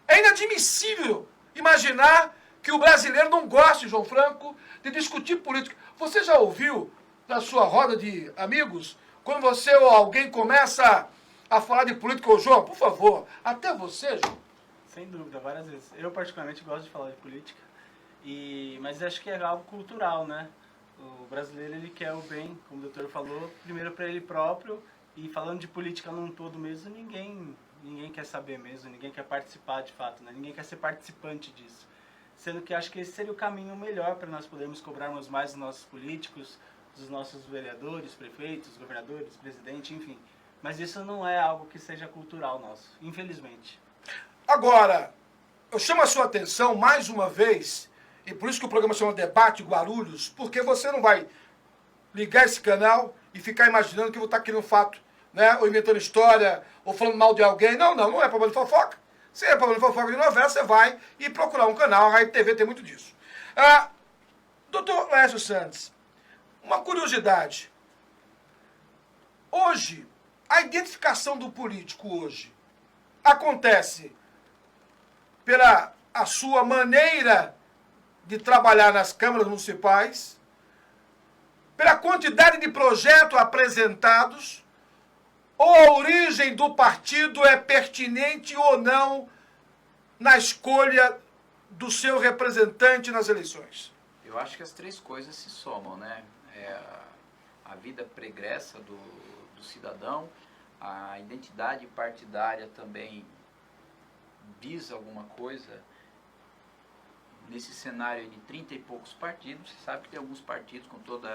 É inadmissível imaginar que o brasileiro não goste, João Franco, de discutir política. Você já ouviu na sua roda de amigos, quando você ou alguém começa a falar de política, ô João, por favor, até você, João? Sem dúvida, várias vezes. Eu particularmente gosto de falar de política, mas acho que é algo cultural, né? O brasileiro, ele quer o bem, como o doutor falou, primeiro para ele próprio, e falando de política num todo mesmo, ninguém quer saber mesmo, ninguém quer participar de fato, né? Ninguém quer ser participante disso. Sendo que acho que esse seria o caminho melhor para nós podermos cobrarmos mais dos nossos políticos, dos nossos vereadores, prefeitos, governadores, presidente, enfim. Mas isso não é algo que seja cultural nosso, infelizmente. Agora, eu chamo a sua atenção mais uma vez, e por isso que o programa chama Debate Guarulhos, porque você não vai ligar esse canal e ficar imaginando que eu vou estar aqui no fato, né? Ou inventando história, ou falando mal de alguém. Não é problema de fofoca. Se é problema de fofoca de novela, você vai e procurar um canal, a Rádio TV tem muito disso. Doutor Lécio Santos, uma curiosidade. Hoje, a identificação do político hoje acontece pela a sua maneira de trabalhar nas câmaras municipais, pela quantidade de projetos apresentados, ou a origem do partido é pertinente ou não na escolha do seu representante nas eleições? Eu acho que as três coisas se somam, né? A vida pregressa do cidadão, a identidade partidária também visa alguma coisa. Nesse cenário de 30 e poucos partidos, você sabe que tem alguns partidos, com todo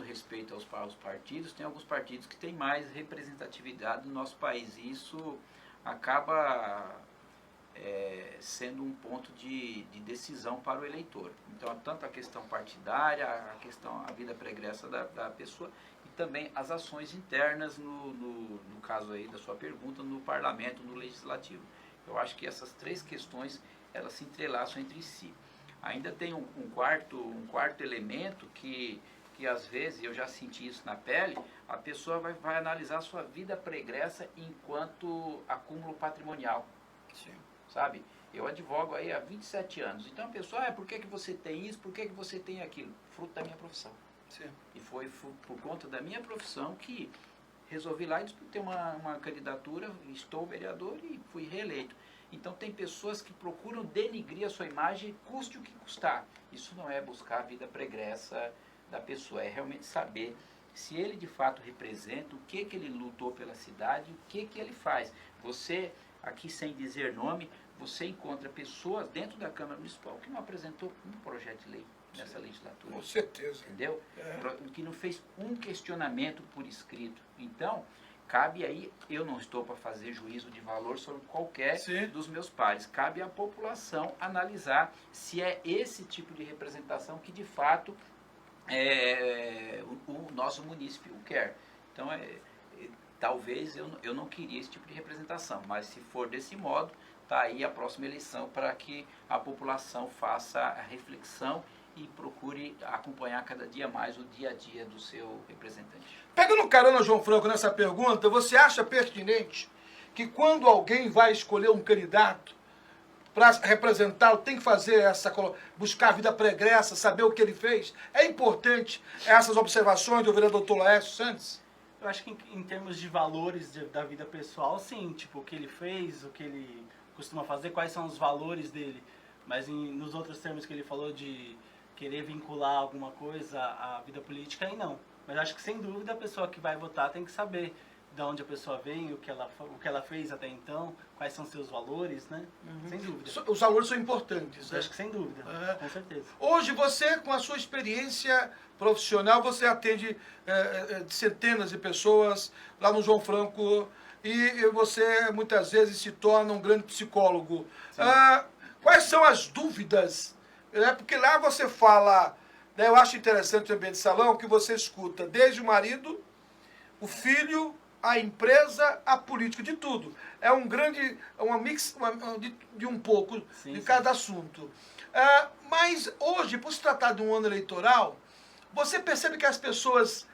respeito aos partidos, tem alguns partidos que têm mais representatividade no nosso país, e isso acaba sendo um ponto de decisão para o eleitor. Então, tanto a questão partidária, a vida pregressa da pessoa, e também as ações internas, no caso aí da sua pergunta, no parlamento, no legislativo. Eu acho que essas três questões, elas se entrelaçam entre si. Ainda tem um quarto elemento que às vezes, eu já senti isso na pele, a pessoa vai analisar a sua vida pregressa enquanto acúmulo patrimonial. Sim. Sabe? Eu advogo aí há 27 anos. Então a pessoa, por que você tem isso, por que você tem aquilo? Fruto da minha profissão. Sim. E foi por conta da minha profissão que resolvi lá e disputei uma candidatura, estou vereador e fui reeleito. Então tem pessoas que procuram denigrir a sua imagem, custe o que custar. Isso não é buscar a vida pregressa da pessoa, é realmente saber se ele de fato representa, o que ele lutou pela cidade, o que ele faz. Você, aqui sem dizer nome, você encontra pessoas dentro da Câmara Municipal que não apresentou um projeto de lei nessa legislatura. Com certeza. Entendeu? Que não fez um questionamento por escrito. Então, cabe aí, eu não estou para fazer juízo de valor sobre qualquer dos meus pares. Cabe à população analisar se é esse tipo de representação que de fato o nosso município quer. Então, talvez eu não queria esse tipo de representação, mas se for desse modo, está aí a próxima eleição para que a população faça a reflexão e procure acompanhar cada dia mais o dia a dia do seu representante. Pegando carona, João Franco, nessa pergunta, você acha pertinente que quando alguém vai escolher um candidato para representá-lo, tem que fazer buscar a vida pregressa, saber o que ele fez? É importante essas observações do vereador Dr. Laércio Santos? Eu acho que em termos de valores da vida pessoal, sim, tipo, o que ele fez, o que ele costuma fazer, quais são os valores dele. Mas nos outros termos que ele falou de querer vincular alguma coisa à vida política, aí não. Mas acho que, sem dúvida, a pessoa que vai votar tem que saber de onde a pessoa vem, o que ela fez até então, quais são seus valores, né? Sem dúvida. Os valores são importantes, né? Acho que sem dúvida, com certeza. Hoje, você, com a sua experiência profissional, você atende centenas de pessoas lá no João Franco e você, muitas vezes, se torna um grande psicólogo. Quais são as dúvidas? Porque lá você fala, né, eu acho interessante o ambiente de salão, que você escuta desde o marido, o filho, a empresa, a política, de tudo. É uma mix de um pouco de cada assunto. Mas hoje, por se tratar de um ano eleitoral, você percebe que as pessoas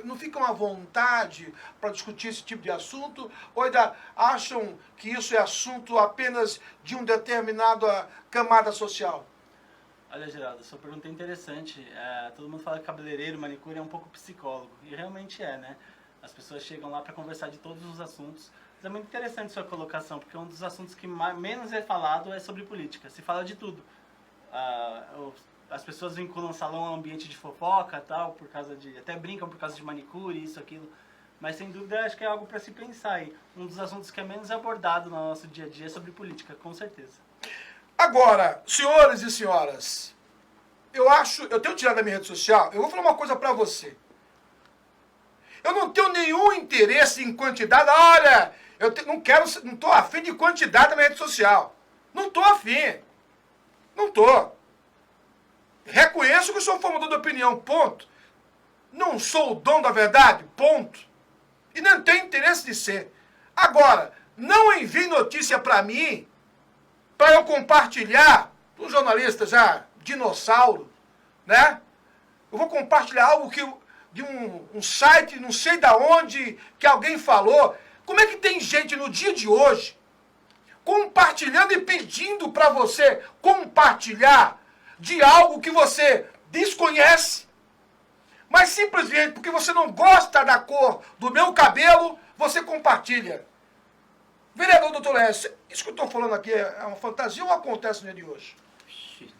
não ficam à vontade para discutir esse tipo de assunto, ou ainda acham que isso é assunto apenas de uma determinada camada social? Olha, Geraldo, sua pergunta é interessante. Todo mundo fala que cabeleireiro, manicure é um pouco psicólogo, e realmente é, né? As pessoas chegam lá para conversar de todos os assuntos. Mas é muito interessante sua colocação, porque um dos assuntos que menos é falado é sobre política. Se fala de tudo. As pessoas vinculam o salão a um ambiente de fofoca, tal, por causa até brincam por causa de manicure, isso, aquilo. Mas, sem dúvida, acho que é algo para se pensar aí. Um dos assuntos que é menos abordado no nosso dia a dia é sobre política, com certeza. Agora, senhores e senhoras, eu tenho tirado da minha rede social, eu vou falar uma coisa para você. Eu não tenho nenhum interesse em quantidade. Olha, não estou afim de quantidade na minha rede social. Não estou afim. Não estou. Reconheço que sou formador de opinião, ponto. Não sou o dono da verdade, ponto. E não tenho interesse de ser. Agora, não envie notícia para mim, para eu compartilhar, um jornalista já dinossauro, né? Eu vou compartilhar algo de um site, não sei da onde, que alguém falou. Como é que tem gente no dia de hoje compartilhando e pedindo para você compartilhar de algo que você desconhece, mas simplesmente porque você não gosta da cor do meu cabelo, você compartilha? Vereador Dr. Laércio, isso que eu estou falando aqui é uma fantasia ou acontece no dia de hoje?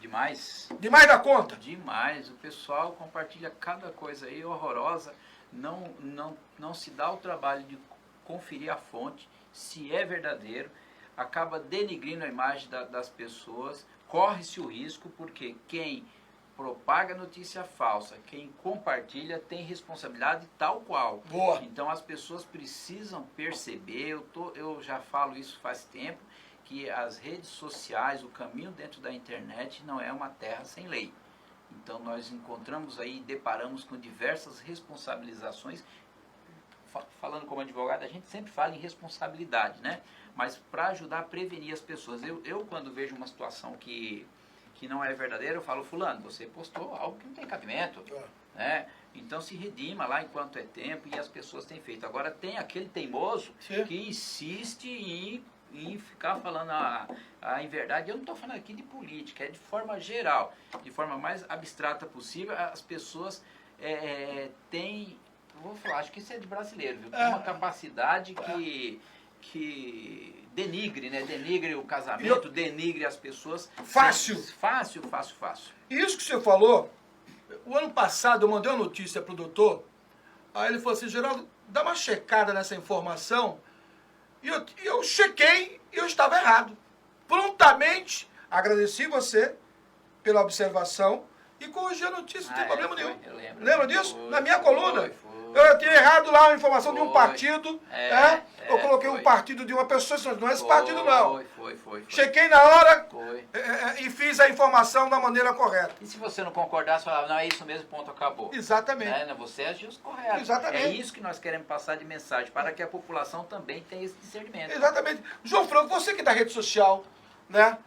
Demais. Demais da conta? Demais. O pessoal compartilha cada coisa aí horrorosa, não se dá o trabalho de conferir a fonte, se é verdadeiro, acaba denigrindo a imagem das pessoas, corre-se o risco, porque quem propaga notícia falsa, quem compartilha tem responsabilidade tal qual. Boa. Então as pessoas precisam perceber, eu já falo isso faz tempo, que as redes sociais, o caminho dentro da internet não é uma terra sem lei. Então nós encontramos aí, deparamos com diversas responsabilizações. Falando como advogado, a gente sempre fala em responsabilidade, né? Mas para ajudar a prevenir as pessoas. Eu quando vejo uma situação que não é verdadeira, eu falo, fulano, você postou algo que não tem cabimento, né? Então se redima lá enquanto é tempo, e as pessoas têm feito. Agora tem aquele teimoso que insiste em ficar falando a inverdade. Eu não estou falando aqui de política, é de forma geral, de forma mais abstrata possível. As pessoas têm, vou falar, acho que isso é de brasileiro, viu? Tem uma capacidade que denigre, né? Denigre o casamento, denigre as pessoas. Fácil. Fácil. Isso que você falou, o ano passado eu mandei uma notícia pro doutor, aí ele falou assim, Geraldo, dá uma checada nessa informação, e eu chequei e eu estava errado. Prontamente, agradeci você pela observação e corrigi a notícia, não tem problema nenhum. Eu lembro. Lembra disso? Na minha coluna. Foi. Eu tinha errado lá a informação de um partido, eu coloquei foi. um partido de uma pessoa, não é esse partido não. Foi. Chequei na hora Foi. E fiz a informação da maneira correta. E se você não concordar, você fala, não, é isso mesmo, ponto, acabou. Exatamente. Né? Você agiu correto. Exatamente. É isso que nós queremos passar de mensagem, para que a população também tenha esse discernimento. Exatamente. João Franco, você que está na rede social, né?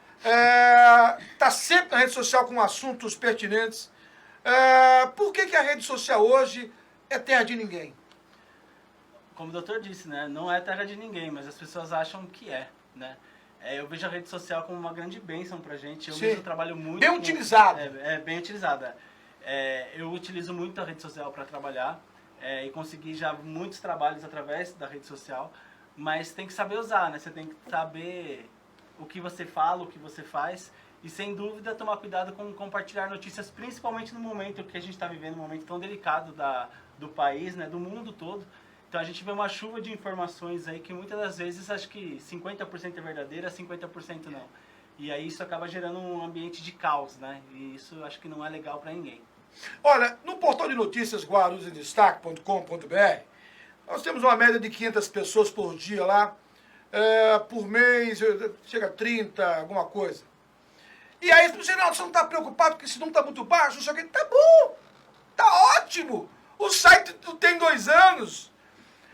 Está sempre na rede social com assuntos pertinentes. Por que a rede social hoje é terra de ninguém? Como o doutor disse, né? Não é terra de ninguém, mas as pessoas acham que é, né? Eu vejo a rede social como uma grande bênção pra gente. Eu mesmo trabalho muito... Bem utilizada. Bem utilizada. Eu utilizo muito a rede social para trabalhar e consegui já muitos trabalhos através da rede social, mas tem que saber usar, né? Você tem que saber o que você fala, o que você faz e, sem dúvida, tomar cuidado com compartilhar notícias, principalmente no momento que a gente está vivendo, um momento tão delicado do país, né? Do mundo todo. Então a gente vê uma chuva de informações aí que muitas das vezes acho que 50% é verdadeira, 50% não. E aí isso acaba gerando um ambiente de caos, né? E isso acho que não é legal para ninguém. Olha, no portal de notícias guarulhosendestaque.com.br, nós temos uma média de 500 pessoas por dia lá, por mês, chega a 30, alguma coisa. E aí, Geraldo, você não está preocupado porque esse número está muito baixo? Não sei o que. Tá bom, tá ótimo. O site tem 2 anos.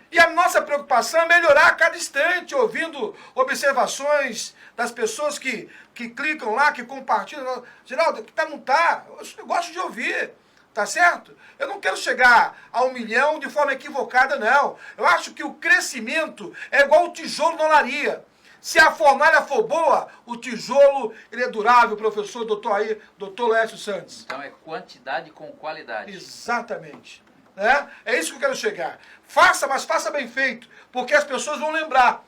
E a nossa preocupação é melhorar a cada instante, ouvindo observações das pessoas que clicam lá, que compartilham. Geraldo, que não tá? Eu gosto de ouvir, tá certo? Eu não quero chegar a 1 milhão de forma equivocada, não. Eu acho que o crescimento é igual o tijolo na olaria. Se a fornalha for boa, o tijolo ele é durável, professor, doutor Lécio Santos. Então é quantidade com qualidade. Exatamente. É isso que eu quero chegar. Mas faça bem feito, porque as pessoas vão lembrar.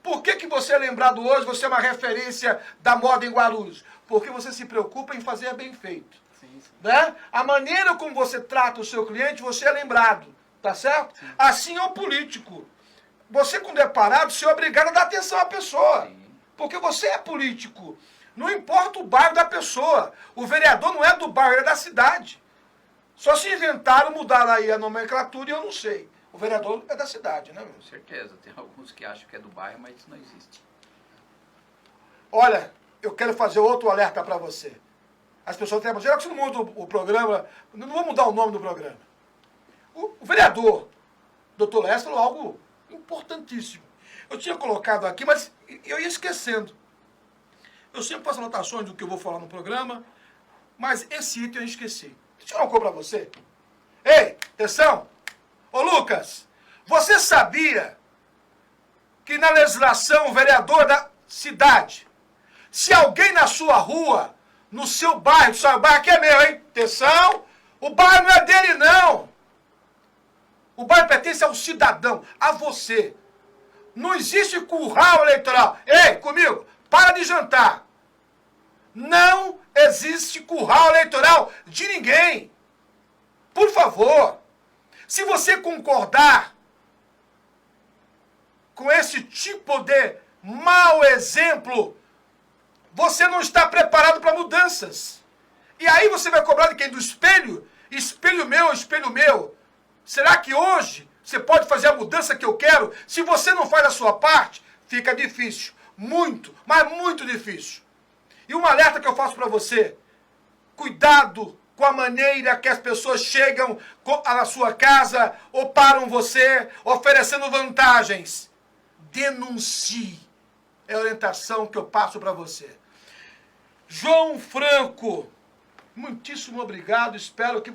Por que você é lembrado hoje, você é uma referência da moda em Guarulhos? Porque você se preocupa em fazer bem feito. Sim. Né? A maneira como você trata o seu cliente, você é lembrado. Tá certo? Sim. Assim é o político. Você, quando é parado, você é obrigado a dar atenção à pessoa. Sim. Porque você é político. Não importa o bairro da pessoa. O vereador não é do bairro, ele é da cidade. Só se inventaram, mudaram aí a nomenclatura e eu não sei. O vereador é da cidade, né, meu? Com certeza. Tem alguns que acham que é do bairro, mas isso não existe. Olha, eu quero fazer outro alerta para você. As pessoas têm... Geral que você não muda o programa, não vou mudar o nome do programa. O vereador, doutor Lécio, falou algo importantíssimo. Eu tinha colocado aqui, mas eu ia esquecendo. Eu sempre faço anotações do que eu vou falar no programa, mas esse item eu esqueci. Deixa eu dar uma coisa pra você. Ei, atenção! Ô Lucas, você sabia que na legislação o vereador da cidade, se alguém na sua rua, no seu bairro, o bairro aqui é meu, hein? Atenção! O bairro não é dele, não! O bairro pertence ao cidadão, a você. Não existe curral eleitoral. Ei, comigo, para de jantar. Não existe curral eleitoral de ninguém. Por favor, se você concordar com esse tipo de mau exemplo, você não está preparado para mudanças. E aí você vai cobrar de quem? Do espelho? Espelho meu, espelho meu. Será que hoje você pode fazer a mudança que eu quero? Se você não faz a sua parte, fica difícil. Muito, mas muito difícil. E um alerta que eu faço para você, cuidado com a maneira que as pessoas chegam na sua casa ou param você oferecendo vantagens. Denuncie. É a orientação que eu passo para você. João Franco, muitíssimo obrigado. Espero que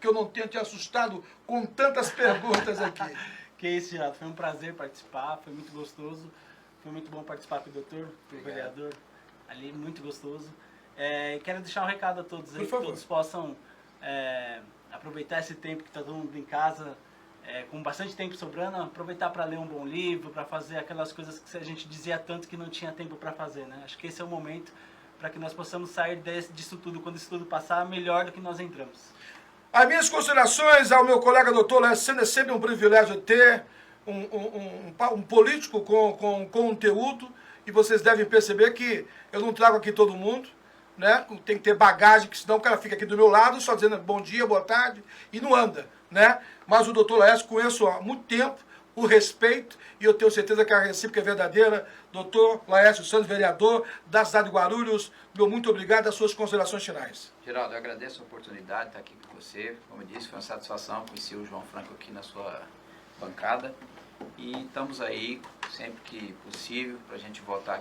eu não tenha te assustado com tantas perguntas aqui. Que isso, Geraldo. Foi um prazer participar, foi muito gostoso. Foi muito bom participar com o doutor, com o vereador. Ali, muito gostoso. Quero deixar um recado a todos aí, que todos possam aproveitar esse tempo que está todo mundo em casa, com bastante tempo sobrando, aproveitar para ler um bom livro, para fazer aquelas coisas que a gente dizia tanto que não tinha tempo para fazer, né? Acho que esse é o momento para que nós possamos sair disso tudo, quando isso tudo passar, melhor do que nós entramos. As minhas considerações ao meu colega doutor Lécio, é sempre um privilégio ter um político com conteúdo. E vocês devem perceber que eu não trago aqui todo mundo, né? Tem que ter bagagem, que senão o cara fica aqui do meu lado só dizendo bom dia, boa tarde, e não anda. né? Mas o doutor Laércio conheço há muito tempo, o respeito, e eu tenho certeza que a recíproca é verdadeira. Doutor Laércio Santos, vereador da cidade de Guarulhos, meu muito obrigado, as suas considerações finais. Geraldo, eu agradeço a oportunidade de estar aqui com você. Como eu disse, foi uma satisfação conhecer o João Franco aqui na sua bancada. E estamos aí, sempre que possível, para a gente voltar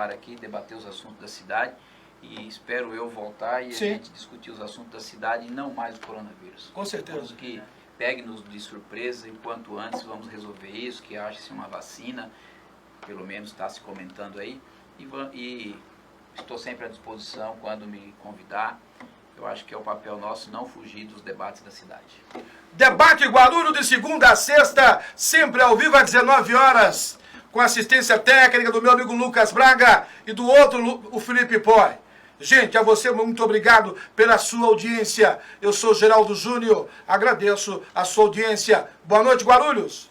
aqui, debater os assuntos da cidade. E espero eu voltar e a gente discutir os assuntos da cidade e não mais o coronavírus. Com certeza. Vamos que pegue-nos de surpresa e quanto antes vamos resolver isso, que ache-se uma vacina, pelo menos está se comentando aí. E estou sempre à disposição quando me convidar. Eu acho que é o papel nosso não fugir dos debates da cidade. Debate Guarulhos de segunda a sexta, sempre ao vivo às 19 horas, com assistência técnica do meu amigo Lucas Braga e do outro, o Felipe Poi. Gente, a você muito obrigado pela sua audiência. Eu sou Geraldo Júnior, agradeço a sua audiência. Boa noite, Guarulhos.